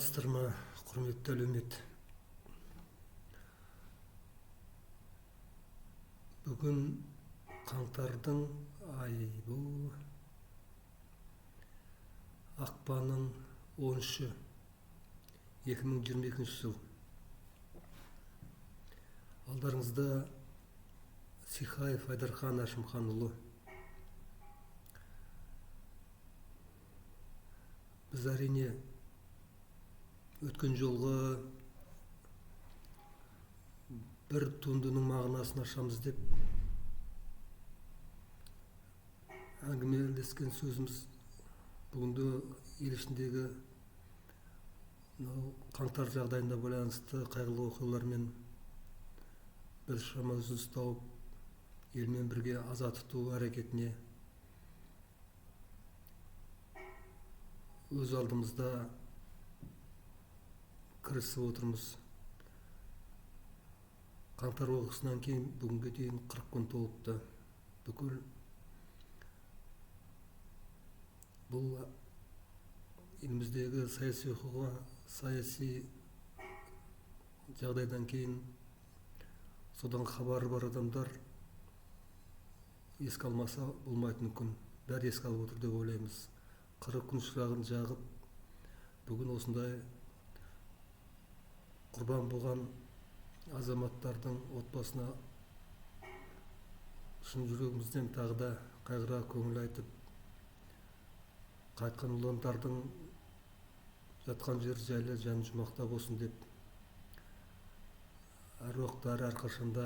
Саламатсыздар ма, құрметті әлеумет? Бүгін қаңтардың айы, бұл ақпанның 13-і 2022 жыл. Алдарыңызда Сихаев Айдархан Әшімханұлы. Біз әрине өткен жолғы бір туындының мағынасын ашамыз деп әңгімелескен сөзіміз бүгінгі ел ішіндегі қаңтар жағдайына байланысты қайғылы оқиғалармен біршама үзіліс тауып, елмен бірге аза тұту әрекетіне өз алдымызда кірісіп отырмыз. Қаңтар оқиғасынан кейін бүгінге дейін 40 күн толыпты. Бүкіл бұл еліміздегі саяси оқиға, саяси жағдайдан кейін содан хабары бар адамдар еске алмаса болмайтын күн. Бәрі еске алып отыр деп ойлаймыз. 40 күн шырағын жағып, бүгін осындай құрбан болған азаматтардың отбасына шын жүрегімізден тағы да қайғыра көңіл айтып, қайтқан ұландардың жатқан жер жайлы жан жұмақта болсын деп, әруақтары әрқашанда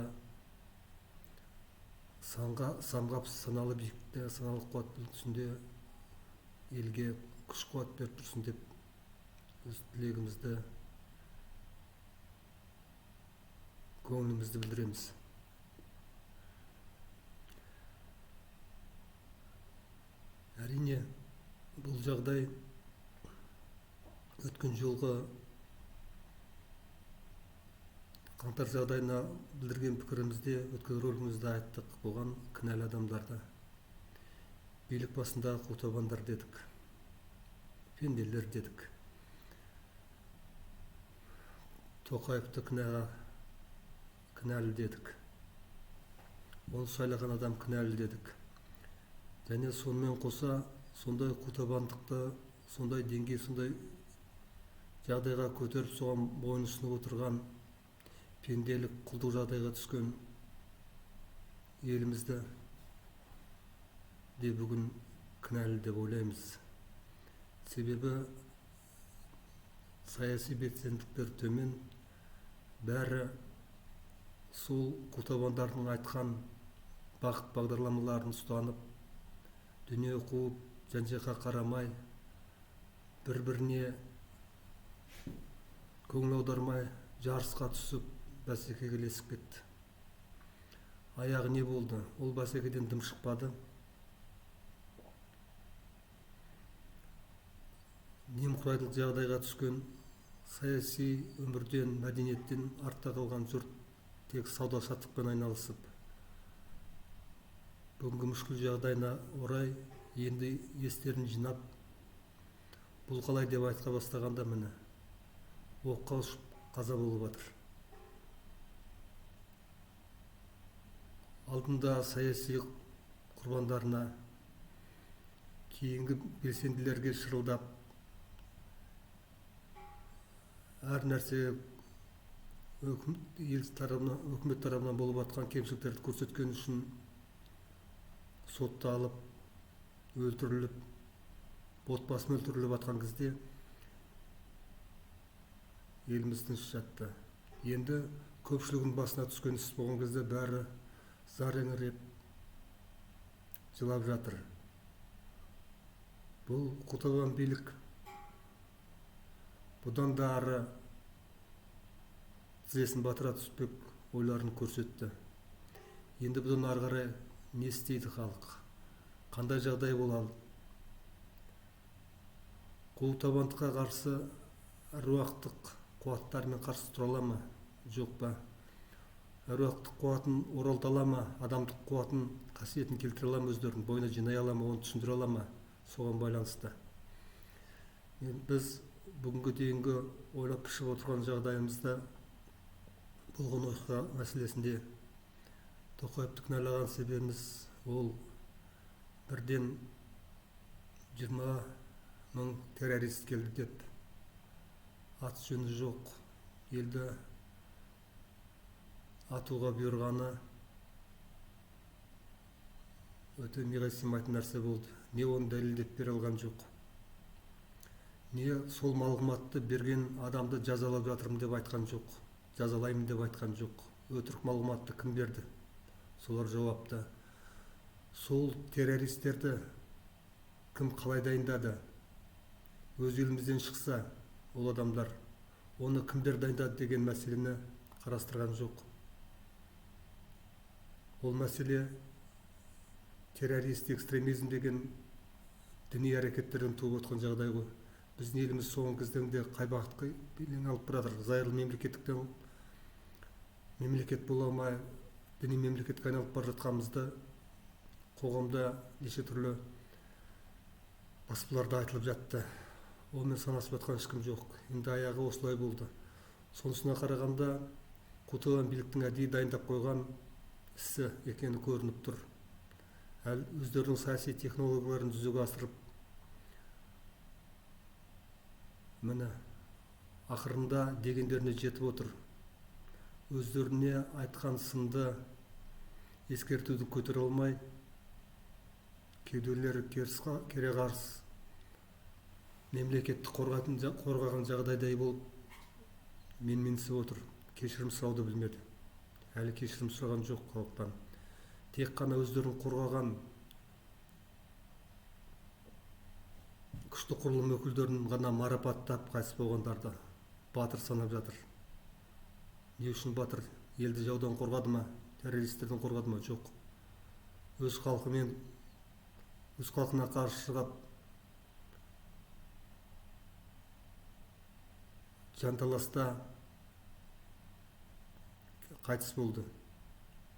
самғап саналы биіктікте, саналы қуаттың түсінде елге күш қуат беріп тұрсын деп өз тілегімізді, көңілімізді білдіреміз. Әрине, бұл жағдай өткен жолғы қаңтар жағдайына білдірген пікірімізде, өткен ролімізді айттық. Бұған кінәлі адамдарды билік басындағы қутабандар дедік, пенделер дедік. Тоқаевты кінәлі дедік. Оны сайлаған адам кінәлі дедік. Және сонымен қоса, сондай қутабандықты, сондай деңгей, сондай жағдайға көтеріп, соған бойын ұсынып отырған, пенделік, құлдық жағдайға түскен елімізді де бүгін кінәлі деп ойлаймыз. Себебі саяси белсенділіктері төмен, бәрі сол қутабандардың айтқан бақыт бағдарламаларын ұстанып, дүние қуып, жан-жаққа қарамай, бір-біріне көңіл аудармай, жарысқа түсіп, бәсекеге ілесіп кетті. Аяғы не болды? Ол бәсекеден дым шықпады. Немқұрайлық жағдайға түскен, саяси өмірден, мәдениеттен артта қалған жұрт тек сауда-саттықпен айналысып, бүгінгі мүшкіл жағдайына орай енді естерін жинап, бұл қалай деп айтқа бастағанда міне оққа ұшып қаза болып жатыр. Алдында саяси құрбандарына, кейінгі белсенділерге шырылдап, әр нәрсе үкімет тарапынан болып жатқан кемшіліктерді көрсеткен үшін сотталып, өлтіріліп, отбасымен өлтіріліп жатқан кезде еліміз тыныш жатты. Енді көпшілігінің басына түскен іс болған кезде бәрі зар еңіреп жылап жатыр. Бұл қутабан билік бұдан да ары тізесін батыра түспек ойларын көрсетті. Енді бұдан ары қарай не істейді халық? Қандай жағдай болады? Қутабандыққа қарсы әруақтық қуаттармен қарсы тұра ала ма? Жоқ па? Әруақтық қуатын оралта ала ма? Адамдық қуатын, қасиетін келтіре ала ма өздерінің бойына жинай ала ма? Оны түсіндіре ала ма? Соған байланысты. Біз бүгінгі дейінгі ойлап пішіп отырған жағдайымызда болған оқиға мәселесінде Тоқаевты кінәлаған себебіміз ол бірден 20.000 террорист келді деп, ат жөні жоқ елді атуға бұйырғаны өте миға сыймайтын нәрсе болды. Не оны дәлелдеп бере алған жоқ, не сол мағлұматты берген адамды жазалап жатырмын деп айтқан жоқ, жазалаймын деп айтқан жоқ. Өтірік мағлұматты кім берді? Солар жауапты. Сол террористерді кім қалай дайындады? Өз елімізден шықса ол адамдар, оны кімдер дайындады деген мәселені қарастырған жоқ. Ол мәселе террорист, экстремизм деген діни әрекеттерден туып отқан жағдай ғой. Біздің еліміз соңғы кездерде қай бағытқа алып баратыр? Зайырлы мемлекеттіктен мемлекет бола алмай діни мемлекетке айналып бара жатқанымызды қоғамда неше түрлі баспаларда айтылып жатты. Онымен санасып жатқан ешкім жоқ. Енді аяғы осылай болды. Сонысына қарағанда Құтылған биліктің әдейі дайындап қойған ісі екені көрініп тұр. Өздерінің саяси технологияларын жүзеге асырып, міне ақырында дегендеріне жетіп отыр. Өздеріне айтқан сынды ескертуді көтере алмай, кеуделері кере қарс мемлекетті қорғаған жағдайдай болып менсіп отыр. Кешірім сұрауды білмеді. Әлі кешірім сұраған жоқ халықтан. Тек қана өздерін қорғаған күшті құрылым өкілдерін ғана марапаттап қайтыс болғандарды батыр санап жатыр. Не үшін батыр? Елді жаудан қорғады ма? Террористерден қорғады ма? Жоқ. Өз халқына қарсы шығып жанталаста қайтыс болды.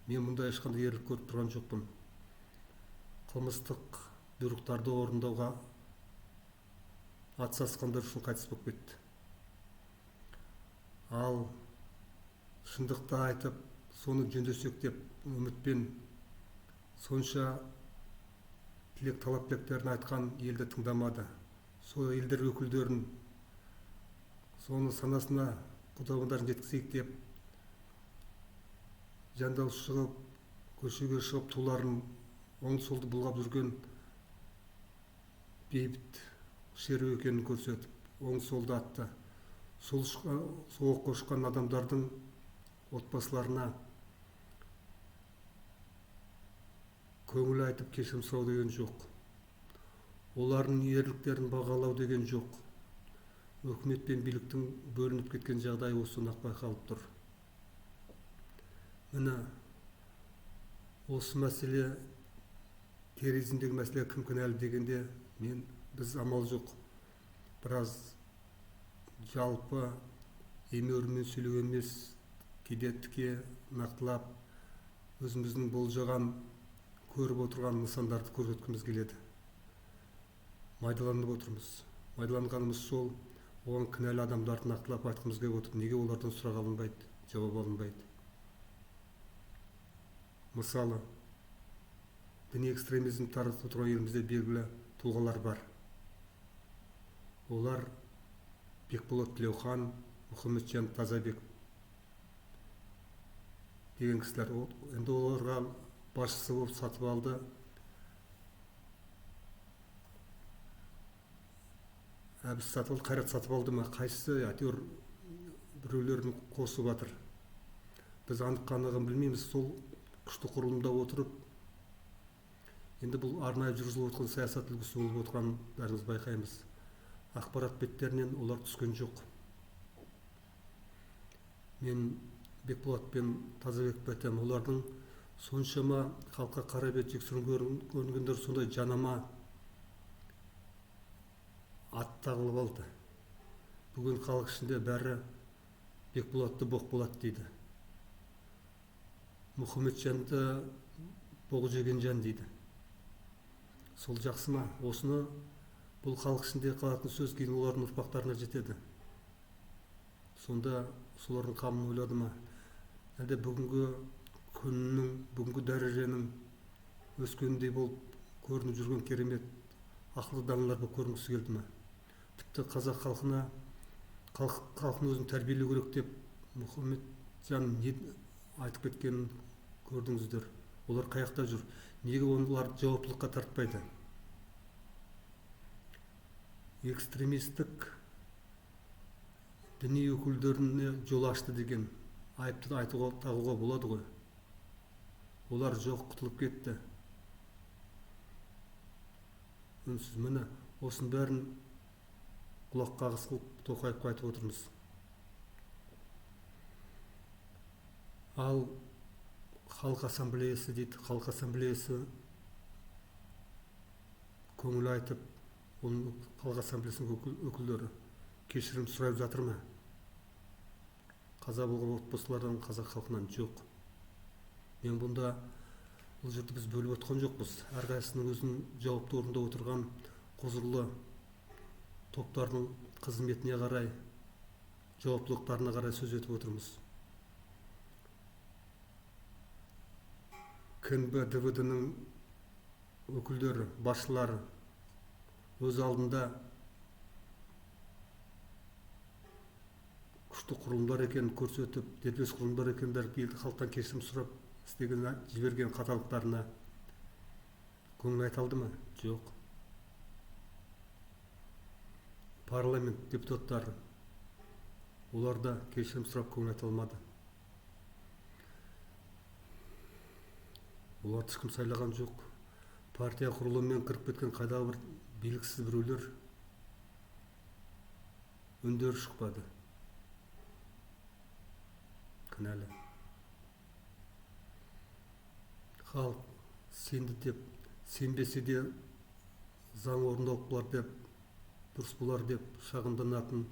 Мен мұнда ешқандай ерлік көріп тұрған жоқпын. Қылмыстық бұйрықтарды орындауға атсасқандар үшін қайтыс болып кетті. Ал шындықты айтып, соны жөндесек деп үмітпен сонша тілек талап тілектерін айтқан елді тыңдамады. Сол елдер өкілдерін соны санасына құдағандарын жеткізейік деп жандал шығып, көшеге шығып, туларын оң солды бұлғап жүрген бейбіт шеру екенін көрсетіп, оң солды атты. Сол соғысқа шыққан адамдардың отбасыларына көңіл айтып кешірім сұрау деген жоқ. Олардың ерліктерін бағалау деген жоқ. Өкімет пен биліктің бөлініп кеткен жағдай осыны байқалып тұр. Міне осы мәселе, терроризмдегі мәселе кім кінәлі дегенде біз амал жоқ. Біраз жалпы емеурінмен сөйлеу емес, кейде тіке нақтылап өзіміздің болжаған, көріп отырған нысандарды көрсеткіміз келеді. Майдаланып отырмыз. Майдаланғанымыз сол, оған кінәлі адамдарды нақтылап айтқымыз келіп отыр. Неге олардан сұрақ алынбайды, жауап алынбайды? Мысалы, діни экстремизм таратып отырған елімізде белгілі тұлғалар бар. Олар Бекболат Тілеухан, Мұхамеджан Тазабек деген кісілер. Енді оларға басшысы болып сатып алды. Әбіс сатып алды, Қайрат сатып алды ма? Қайсысы? Әйтеуір біреулерін қосып жатыр. Біз анық-қанығын білмейміз. Сол күшті құрылымда отырып, енді бұл арнайы жүргізіліп отқан саясат үлгісі болып отырғанын бәріміз байқаймыз. Ақпарат беттерінен олар түскен жоқ. Мен Бекболат пен Тазабекті айтамын, олардың соншама халыққа қара бет жексұрын көрінгендер сондай жанама ат тағылып алды. Бүгін халық ішінде бәрі Бекболатты Боқболат дейді. Мұхамеджанды боқ жеген жан дейді. Сол жақсы ма? Осыны Бұл халық ішінде қалатын сөз кейін олардың ұрпақтарына жетеді. Сонда солардың қамын ойлады ма? Әлде бүгінгі күннің, бүгінгі дәреженің өскендей болып көрініп жүрген керемет ақылды даналар болып көрінгісі келді ма? Тіпті қазақ халқына, халқын өзін тәрбиелеу керек деп Мұхамеджан не айтып кеткенін көрдіңіздер. Олар қаяқта жүр? Неге оларды жауаптылыққа тартпайды? Экстремистік діни өкілдеріне жол ашты деген айыпты айтуға тағуға болады ғой. Олар жоқ, құтылып кетті. Үнсіз міне осының бәрін құлақ қағыс қылып Тоқаевқа айтып отырмыз. Ал халық ассамблеясы дейді, халық ассамблеясы көңіл айтып, оның халық ассамблеясының өкілдері кешірім сұрап жатыр ма? Қаза болған отбасылардан, қазақ халқынан жоқ. Мен бұнда бұл жерде біз бөліп отқан жоқпыз. Әрқайсысының өзінің жауапты орында отырған құзырлы топтардың қызметіне қарай, жауаптылықтарына қарай сөз етіп отырмыз. КНБ-ДВД-ның өкілдері, басшылары өз алдында күшті құрылымдар екенін көрсетіп, дербес құрылымдар екендерін халықтан кешірім сұрап істеген, жіберген қаталықтарына көңіл айта алды ма? Жоқ. Парламент депутаттары олар да кешірім сұрап көңіл айта алмады. Оларды ешкім сайлаған жоқ. Партия құрылымымен кіріп кеткен қайдағы бір белгісіз біреулер үндері шықпады. Кінәлі. Халық сенді деп, сенбесе де заң орындалып болар деп, дұрыс болар деп шағымданатын,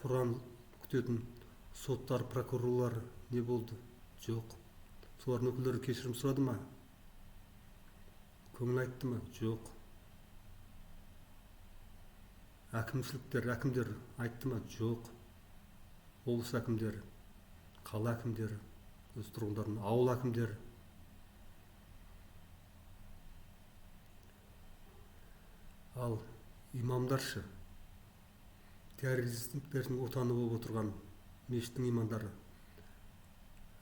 Құран күтетін соттар, прокурорлар не болды? Жоқ. Солардың өкілдері кешірім сұрады ма? Көңіл айтты ма? Жоқ. Әкімшіліктер, әкімдер айтты ма? Жоқ. Облыс әкімдері, қала әкімдері, өз тұрғындарын, ауыл әкімдері. Ал имамдаршы, террористердің отаны болып отырған мешіттің имамдары,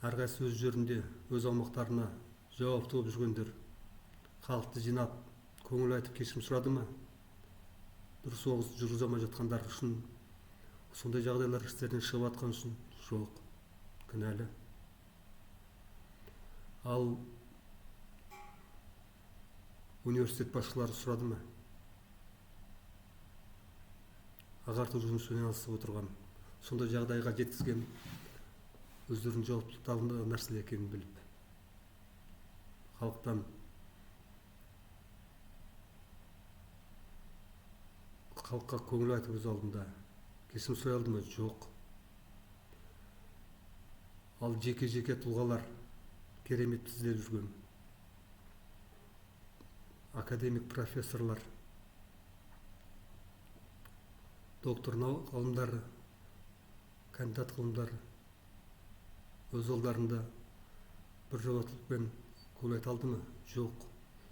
әрқайсысы өз жерінде, өз аумақтарына жауапты болып жүргендер, халықты жинап, көңіл айтып кешірім сұрады ма? Дұрыс оғыз жүргізе алмай жатқандар үшін, сондай жағдайлар істерден шығып жатқан үшін жоқ, кінәлі. Ал университет басшылары сұрады ма? Ағарту жұмыспен айналысып отырған, сондай жағдайға жеткізген өздерінің жауаптылықтарында нәрселер екенін біліп, халықтан халыққа көңіл айтып өз алдында кешірім сұрай алды ма? Жоқ. Ал жеке тұлғалар керемет іздеп жүрген академик профессорлар, доктор ғылымдары, кандидат ғылымдары өз алдарында бір жауаптылықпен көңіл айта алды ма? Жоқ.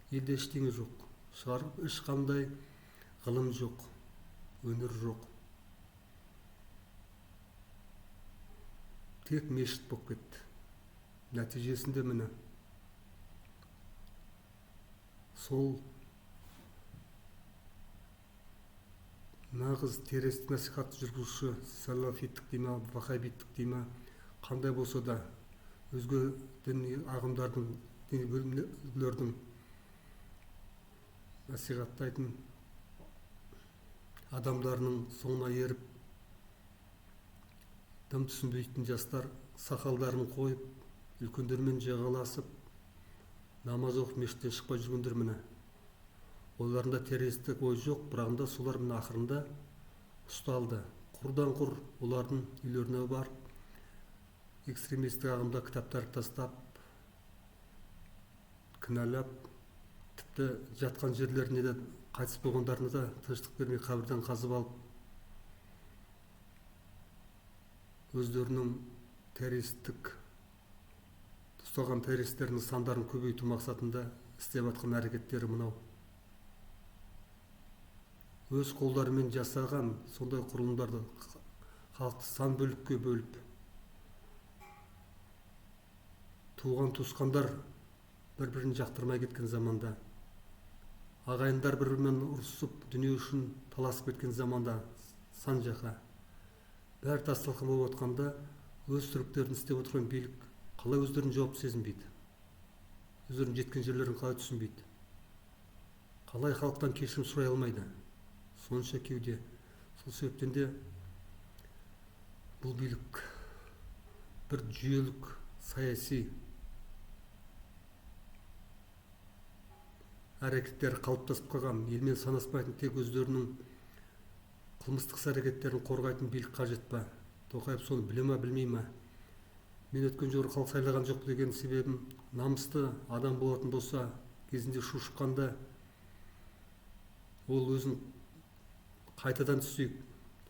Елде ештеңе жоқ. Шығарып ешқандай ғылым жоқ, өнер жоқ. Тек мешіт болып кетті. Нәтижесінде міне сол нағыз террористік насихат жүргізуші, салафиттік дей ма, вахабиттік дей ма, қандай болса да өзге діни ағымдардың, діни бөлімдердің насихаттайтын адамдарының соңына еріп, дым түсінбейтін жастар сақалдарын қойып, үлкендермен жағаласып, намаз оқып мешіттен шықпай жүргендер міне. Оларында террористік ой жоқ, бірағында солар міне ақырында ұсталды. Құрдан құр олардың үйлеріне барып, экстремистік ағымда кітаптар тастап, кінәлап, тіпті жатқан жерлеріне де қайтыс болғандарына да тыныштық бермей қабірден қазып алып өздерінің террористік ұсталған террористердің сандарын көбейту мақсатында істеп жатқан әрекеттері мынау. Өз қолдарымен жасаған сондай құрылымдарды халықты сан бөлікке бөліп, туған туысқандар бір-бірін жақтырмай кеткен заманда, ағайындар бір-бірімен ұрысып, дүние үшін таласып кеткен заманда, сан жаққа бәрі тас-талқан болып отқанда, өз түріктерін істеп отырған билік қалай өздерін жауап сезінбейді, өздерінің жеткен жерлерін қалай түсінбейді, қалай халықтан кешірім сұрай алмайды, сонша кеуде. Сол себептен де бұл билік бір жүйелік саяси әрекеттері қалыптасып қалған, елмен санаспайтын, тек өздерінің қылмыстық әрекеттерін қорғайтын билік қажет па? Тоқаев соны біле ма, білмей ма? Мен өткен жолы халық сайлаған жоқ деген себебім, намысты адам болатын болса, кезінде шу шыққанда ол өзін қайтадан түсейік,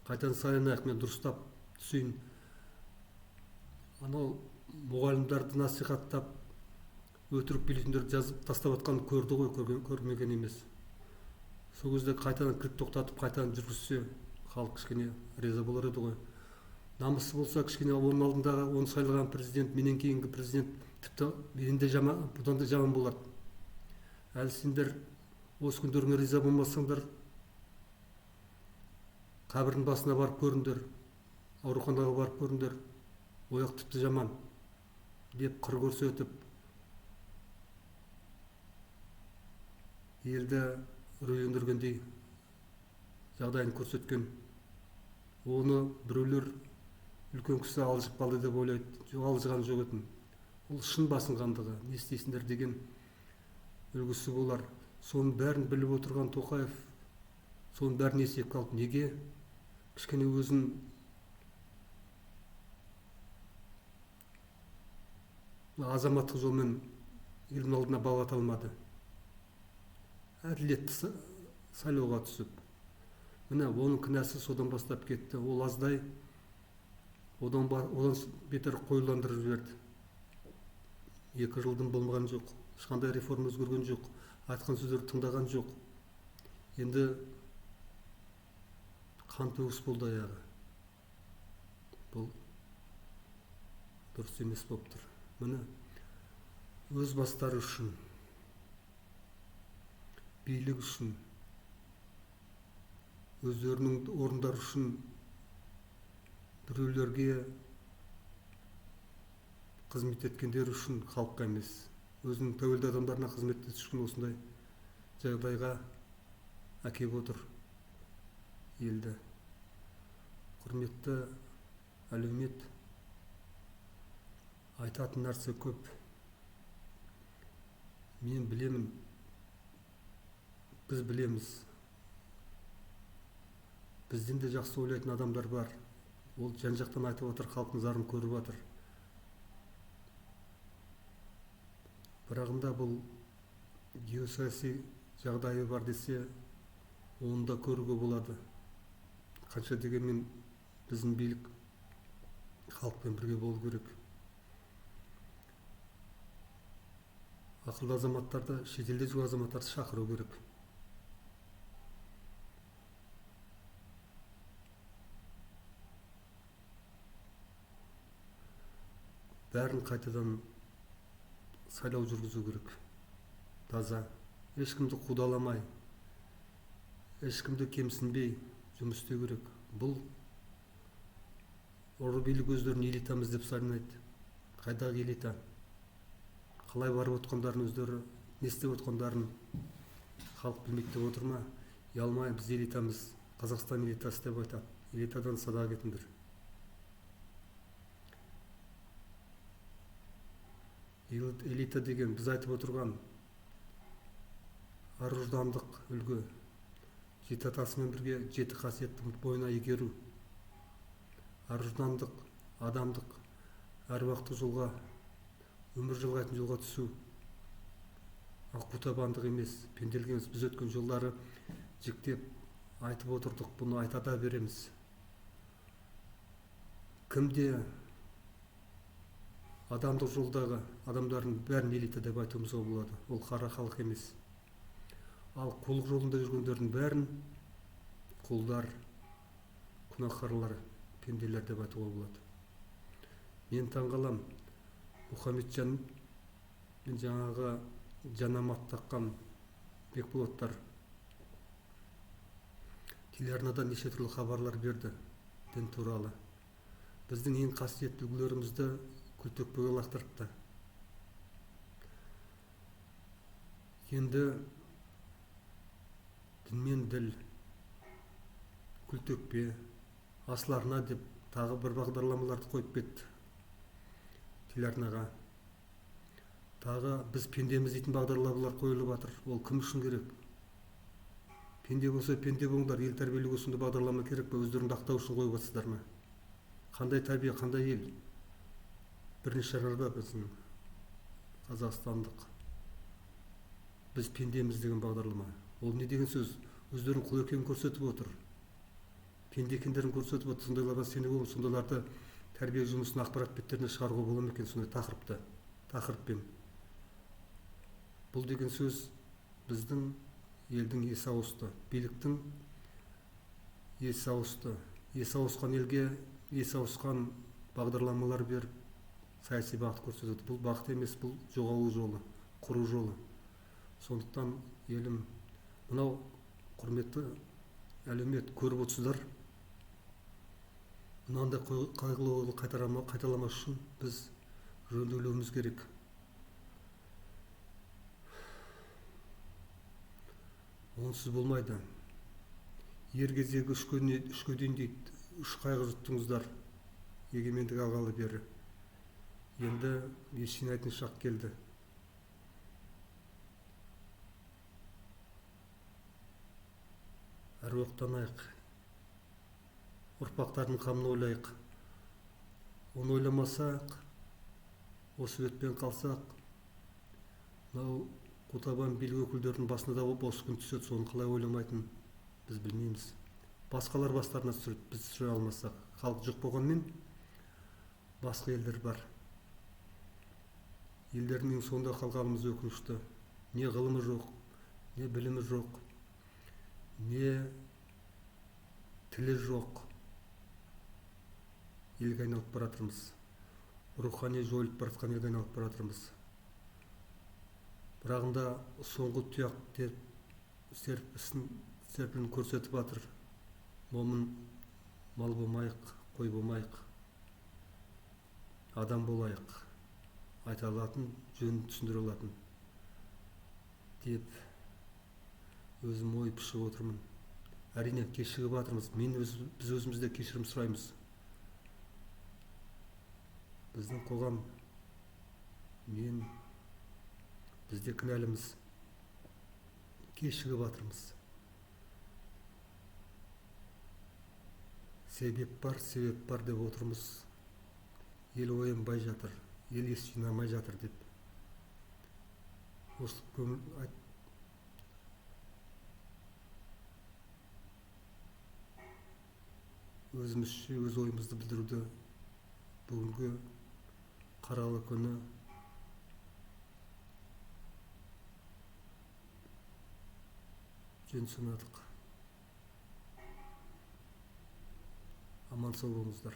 қайтадан сайланайық, мен дұрыстап түсейін. Анау мұғалімдерді насихаттап, өтірік бюллетендерді жазып тастап жатқанын көрді ғой, көрмеген емес. Сол кезде қайтадан кілт тоқтатып, қайтадан жүргізсе, халық кішкене риза болар еді ғой. Намысы болса, кішкене оның алдындағы, оны сайлаған президент, менен кейінгі президент тіпті менен де жаман, бұдан да жаман болады. Әлі сендер осы күндеріңе риза болмасаңдар, қабірдің басына барып көріңдер, ауруханаға барып көріңдер, ояқ тіпті жаман деп қыр көрсетіп, елді үрейлендіргендей жағдайын көрсеткен. Оны біреулер үлкен кісі алжып қалды деп ойлайды. Жоқ, алжыған жоқ етін. Ол шын басынғандығы, не істейсіңдер деген үлгісі болар. Соның бәрін біліп отырған Тоқаев, соның бәрін есепке алып, неге кішкене өзін азаматтық жолмен елдің алдына балата алмады? Әділетті сайлауға түсіп, міне оның кінәсі содан бастап кетті. Ол аздай, одан бетер қоюландырып жіберді. 2 жылдың болмаған жоқ, ешқандай реформа өзгерген жоқ, айтқан сөздерді тыңдаған жоқ. Енді қан төгіс болды аяғы. Бұл дұрыс емес болып тұр. Міне өз бастары үшін, билік үшін, өздерінің орындар үшін біреулерге қызмет еткендер үшін, халыққа емес, өзінің тәуелді адамдарына қызмет ету үшін осындай жағдайға әкеп отыр елді. Құрметті әлеумет, айтатын нәрсе көп. Мен білемін, біз білеміз. Бізден де жақсы ойлайтын адамдар бар. Ол жан-жақтан айтып отыр, халықтың зарын көріп отыр. Бірағында бұл геосаяси жағдайы бар десе, оны да көруге болады. Қанша дегенмен біздің билік халықпен бірге болу керек. Ақылды азаматтарды, шетелде жүрген азаматтарды шақыру керек. Бәрін қайтадан сайлау жүргізу керек. Таза, ешкімді қудаламай, ешкімді кемсінбей жұмыс істеу керек. Бұл ұры билік өздерін элитамыз деп санайды. Қайдағы элита? Қалай барып отқандарын өздері, не істеп отқандарын халық білмейді деп отыр ма? Ұялмай, біз элитамыз, Қазақстан элитасы деп айтады. Элитадан садаға кетіңдер. Элита деген біз айтып отырған ар-ұждандық үлгі, жеті атасымен бірге 7 қасиетті бойына егеру, ар-ұждандық, адамдық, әр уақытты жолға, өмір жалғайтын жолға түсу, ал кутабандык эмес, пенделик эмес. Биз өткөн жолдары жиктеп айтып отурдук, буну айта да беребиз. Кимде адамдык жолдагы адамдардын бәрин элита деп айтуумузга болот. Ол кара халык эмес. Ал кулдук жолунда жүргөндөрдүн бәрин кулдар, күнөөкарлар, пенделер деп айтууга болот. Мен таң калам, Мухаммеджан мен жаңағы жанамат таккан Бекболоттар телеарнадан неше түрлі хабарлар берді дін туралы. Біздің ең қасиетті үлгілерімізді күлтөкпөгө лақтырыпты. Енді дін мен діл, күлтөкпе, асларына деп тағы бір бағдарламаларды қойып кетті телеарнаға. Тағы біз пендеміз дейтін бағдарламалар қойылып жатыр. Ол кім үшін керек? Пенде болса пенде болыңдар, ел тәрбиелеу осындай бағдарлама керек пе? Өздеріңді ақтау үшін қойып жатсыздар ма? Қандай табиғат, қандай ел? Бірнеше арада біздің қазақстандық біз пендеміз деген бағдарлама. Ол не деген сөз? Өздерінің құл екенін көрсетіп отыр. Пенде екендерін көрсетіп отыр. Сондайларға сене болу, сондайларды тәрбие жұмысын ақпарат беттеріне шығаруға бола ма екен сондай тақырыппен. Бұл деген сөз біздің елдің есі ауысты, биліктің есі ауысты. Есі ауысқан елге есі ауысқан бағдарламалар беріп, саяси бағыт көрсетеді. Бұл бағыт емес, бұл жоғалу жолы, құру жолы. Сондықтан елім, мынау құрметті әлеумет көріп отырсыздар. Мынандай қайғылы ойды қайталамас үшін біз жөнделуіміз керек. Онсыз болмайды. Ер кезегі үшке дейін дейді. Үш қайғы жұттыңыздар егемендік алғалы бері. Енді ес жинайтын шақ келді. Әруақтанайық. Ұрпақтардың қамын ойлайық. Оны ойламасақ, осы бетпен қалсақ, мынау Кутабан билік өкілдерінің басына да осы күн түседі, соны қалай ойламайтын біз білмейміз. Басқалар бастарына түсіреді, біз түсіре алмасақ. Халық жоқ болғанмен басқа елдер бар. Елдердің сонда қалғанымыз өкінішті. Не ғылымы жоқ, не білімі жоқ, не тілі жоқ. Елге айналып баратырмыз. Рухани жойылып баратқан елге айналып баратырмыз. Бірағында соңғы тұяқ деп серпілін көрсетіп жатыр. Момын мал болмайық, қой болмайық, адам болайық, айта алатын, жөнін түсіндіре алатын деп өзім ой пішіп отырмын. Әрине кешігіп жатырмыз. Біз өзімізде кешірім сұраймыз. Біздің қоғам, бізде кінәліміз, кешігіп жатырмыз. Себеп бар деп отырмыз. Ел оянбай жатыр, ел ес жинамай жатыр деп. Осы көңіл өзімізше өз ойымызды білдіруді бүгінгі қаралы күні жөн санадық. Аман сау болыңыздар.